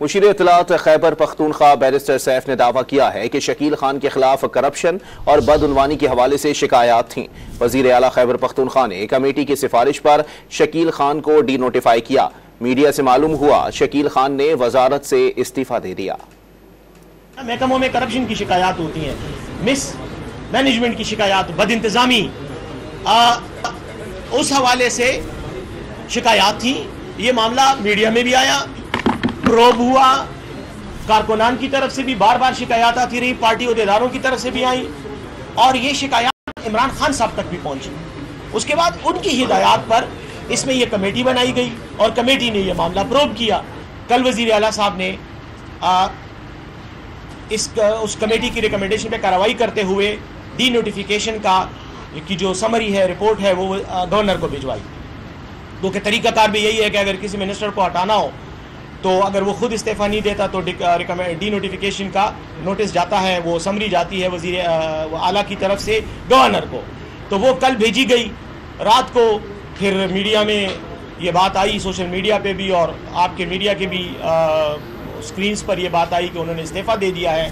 مشیر اطلاعات Khyber Pakhtunkhwa barrister safe نے دعویٰ کیا ہے کہ شکیل خان کے خلاف کرپشن اور بدعنوانی کے حوالے سے شکایات تھیں۔ وزیر اعلیٰ خیبر پختونخوا نے کمیٹی کی سفارش پر شکیل خان کو ڈی نوٹیفائی کیا۔ میڈیا سے معلوم ہوا شکیل خان نے وزارت سے استعفیٰ دے دیا۔ محکموں میں کرپشن کی شکایات ہوتی ہیں، مس مینجمنٹ کی شکایات، بد انتظامی، اس حوالے سے شکایات تھیں۔ یہ معاملہ میڈیا میں بھی آیا، پروب ہوا، کارکنان کی طرف سے بھی بار بار شکایات آتی رہی، پارٹی عہدیداروں کی طرف سے بھی آئیں، اور یہ شکایات عمران خان صاحب تک بھی پہنچی۔ اس کے بعد ان کی ہدایات پر اس میں یہ کمیٹی بنائی گئی اور کمیٹی نے یہ معاملہ پروب کیا۔ کل وزیر اعلیٰ صاحب نے اس کمیٹی کی ریکمنڈیشن پہ کارروائی کرتے ہوئے ڈی نوٹیفیکیشن کی جو سمری ہے، رپورٹ ہے، وہ گورنر کو بھجوائی۔ کیونکہ طریقہ کار بھی یہی ہے کہ اگر کسی منسٹر کو ہٹانا ہو تو اگر وہ خود استعفیٰ نہیں دیتا تو ڈی نوٹیفیکیشن کا نوٹس جاتا ہے، وہ سمری جاتی ہے وزیر اعلیٰ کی طرف سے گورنر کو۔ تو وہ کل بھیجی گئی رات کو، پھر میڈیا میں یہ بات آئی، سوشل میڈیا پہ بھی اور آپ کے میڈیا کے بھی سکرینز پر یہ بات آئی کہ انہوں نے استعفیٰ دے دیا ہے۔